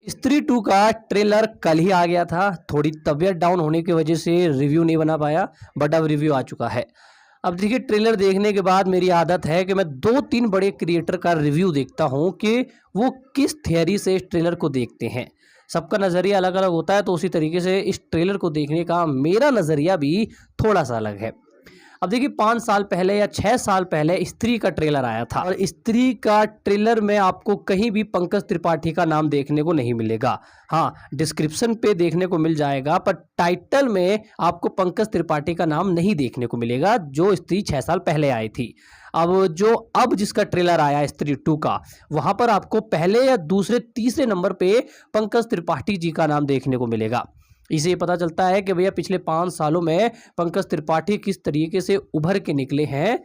स्त्री 2 का ट्रेलर कल ही आ गया था। थोड़ी तबीयत डाउन होने की वजह से रिव्यू नहीं बना पाया, बट अब रिव्यू आ चुका है। अब देखिए, ट्रेलर देखने के बाद मेरी आदत है कि मैं 2-3 बड़े क्रिएटर का रिव्यू देखता हूं कि वो किस थियरी से इस ट्रेलर को देखते हैं। सबका नज़रिया अलग-अलग होता है, तो उसी तरीके से इस ट्रेलर को देखने का मेरा नज़रिया भी थोड़ा-सा अलग है। अब देखिए, 5 साल पहले या 6 साल पहले स्त्री का ट्रेलर आया था और स्त्री का ट्रेलर में आपको कहीं भी पंकज त्रिपाठी का नाम देखने को नहीं मिलेगा। हाँ, डिस्क्रिप्शन पे देखने को मिल जाएगा, पर टाइटल में आपको पंकज त्रिपाठी का नाम नहीं देखने को मिलेगा, जो स्त्री 6 साल पहले आई थी। अब जिसका ट्रेलर आया स्त्री 2 का, वहां पर आपको पहले या दूसरे तीसरे नंबर पे पंकज त्रिपाठी जी का नाम देखने को मिलेगा। इसे पता चलता है कि भैया पिछले 5 सालों में पंकज त्रिपाठी किस तरीके से उभर के निकले हैं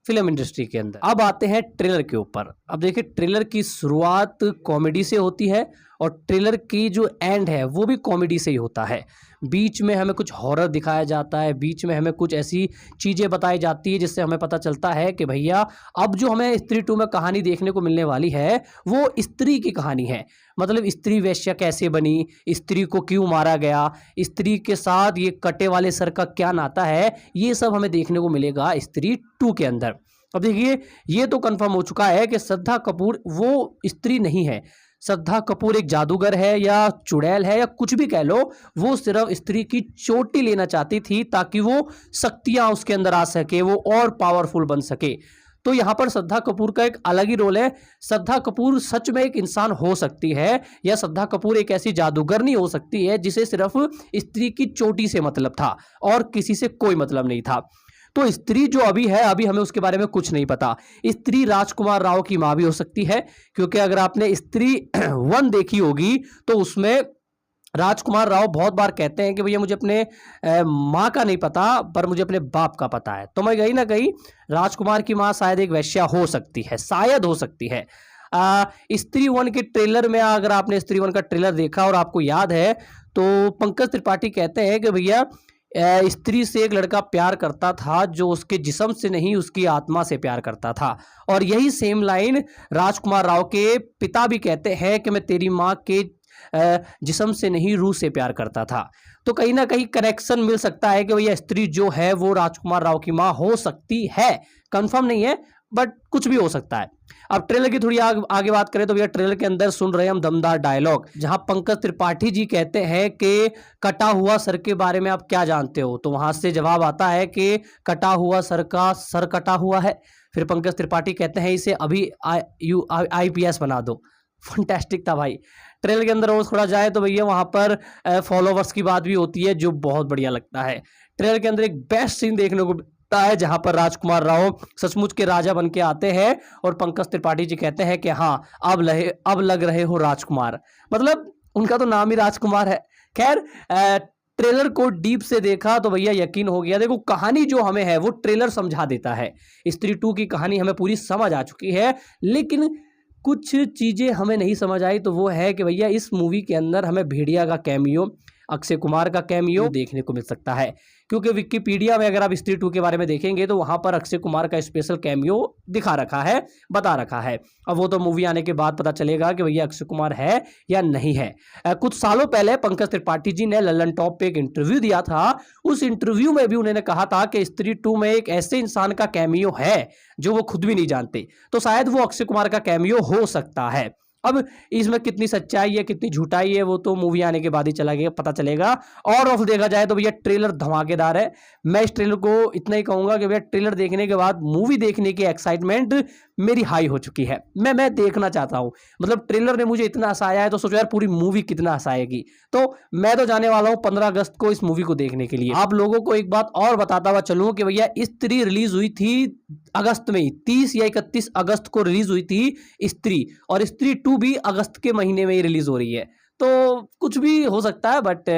फिल्म इंडस्ट्री के अंदर। अब आते हैं ट्रेलर के ऊपर। अब देखिए, ट्रेलर की शुरुआत कॉमेडी से होती है और ट्रेलर की जो एंड है वो भी कॉमेडी से ही होता है। बीच में हमें कुछ हॉरर दिखाया जाता है, बीच में हमें कुछ ऐसी चीज़ें बताई जाती है जिससे हमें पता चलता है कि भैया अब जो हमें स्त्री 2 में कहानी देखने को मिलने वाली है वो स्त्री की कहानी है। मतलब स्त्री वेश्या कैसे बनी, स्त्री को क्यों मारा गया, स्त्री के साथ ये कटे वाले सर का क्या नाता है, ये सब हमें देखने को मिलेगा स्त्री 2 के अंदर। अब देखिए, ये तो कंफर्म हो चुका है कि श्रद्धा कपूर वो स्त्री नहीं है। श्रद्धा कपूर एक जादूगर है या चुड़ैल है या कुछ भी कह लो, वो सिर्फ स्त्री की चोटी लेना चाहती थी ताकि वो शक्तियां उसके अंदर आ सके, वो और पावरफुल बन सके। तो यहाँ पर श्रद्धा कपूर का एक अलग ही रोल है। श्रद्धा कपूर सच में एक इंसान हो सकती है, या श्रद्धा कपूर एक ऐसी जादूगर नहीं हो सकती है जिसे सिर्फ स्त्री की चोटी से मतलब था और किसी से कोई मतलब नहीं था। तो स्त्री जो अभी है, अभी हमें उसके बारे में कुछ नहीं पता। स्त्री राजकुमार राव की मां भी हो सकती है, क्योंकि अगर आपने स्त्री 1 देखी होगी तो उसमें राजकुमार राव बहुत बार कहते हैं कि भैया मुझे अपने माँ का नहीं पता, पर मुझे अपने बाप का पता है। तो मैं कहीं ना कहीं राजकुमार की माँ शायद एक वैश्या हो सकती है, शायद हो सकती है। स्त्री 1 के ट्रेलर में, अगर आपने स्त्री 1 का ट्रेलर देखा और आपको याद है, तो पंकज त्रिपाठी कहते हैं कि भैया स्त्री से एक लड़का प्यार करता था जो उसके जिस्म से नहीं उसकी आत्मा से प्यार करता था। और यही सेम लाइन राजकुमार राव के पिता भी कहते हैं कि मैं तेरी माँ के जिस्म से नहीं रूह से प्यार करता था। तो कहीं ना कहीं कनेक्शन मिल सकता है कि भैया स्त्री जो है वो राजकुमार राव की माँ हो सकती है। कंफर्म नहीं है, बट कुछ भी हो सकता है। अब ट्रेलर की थोड़ी आगे बात करें तो भैया ट्रेलर के अंदर सुन रहे हैं हम दमदार डायलॉग, जहां पंकज त्रिपाठी जी कहते हैं कि कटा हुआ सर के बारे में आप क्या जानते हो। तो वहां से जवाब आता है कि कटा हुआ सर का सर कटा हुआ है। फिर पंकज त्रिपाठी कहते हैं इसे अभी IPS बना दो। फंटेस्टिक था भाई। ट्रेलर के अंदर और थोड़ा जाए तो भैया वहां पर फॉलोवर्स की बात भी होती है, जो बहुत बढ़िया लगता है। ट्रेलर के अंदर एक बेस्ट सीन देखने को है जहां पर राजकुमार राव सचमुच के राजा बन के आते हैं और पंकज त्रिपाठी जी कहते हैं कि हाँ, अब लग रहे हो राजकुमार। मतलब उनका तो नाम ही राजकुमार है। खैर, ट्रेलर को डीप से देखा तो भैया यकीन हो गया। देखो, कहानी जो हमें है वो ट्रेलर समझा देता है। स्त्री 2 की कहानी हमें पूरी समझ आ चुकी है, लेकिन कुछ चीजें हमें नहीं समझ आई। तो वो है कि भैया इस मूवी के अंदर हमें भेड़िया का कैमियो, अक्षय कुमार का कैमियो देखने को मिल सकता है, क्योंकि विकिपीडिया में अगर आप स्त्री 2 के बारे में देखेंगे तो वहां पर अक्षय कुमार का स्पेशल कैमियो दिखा रखा है, बता रखा है। अब वो तो मूवी आने के बाद पता चलेगा कि भैया अक्षय कुमार है या नहीं है। कुछ सालों पहले पंकज त्रिपाठी जी ने लल्लन टॉप पे एक इंटरव्यू दिया था। उस इंटरव्यू में भी उन्होंने कहा था कि स्त्री 2 में एक ऐसे इंसान का कैमियो है जो वो खुद भी नहीं जानते। तो शायद वो अक्षय कुमार का कैमियो हो सकता है। अब इसमें कितनी सच्चाई है कितनी झूठाई है वो तो मूवी आने के बाद ही पता चलेगा। और ऑफ देखा जाए तो भैया ट्रेलर धमाकेदार है। मैं इस ट्रेलर को इतना ही कहूंगा कि भैया ट्रेलर देखने के बाद मूवी देखने की एक्साइटमेंट मेरी हाई हो चुकी है। मैं देखना चाहता हूं। मतलब ट्रेलर ने मुझे इतना हंसाया है, तो सोचो यार पूरी मूवी कितना हंसाएगी। तो मैं तो जाने वाला हूं 15 अगस्त को इस मूवी को देखने के लिए। आप लोगों को एक बात और बताता हुआ चलूं कि भैया स्त्री रिलीज हुई थी अगस्त में ही, 30 या 31 अगस्त को रिलीज हुई थी स्त्री, और स्त्री 2 भी अगस्त के महीने में ही रिलीज हो रही है। तो कुछ भी हो सकता है, बट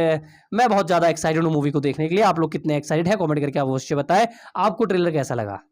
मैं बहुत ज्यादा एक्साइटेड हूँ मूवी को देखने के लिए। आप लोग कितने एक्साइटेड है कमेंट करके अवश्य बताएं। आपको ट्रेलर कैसा लगा।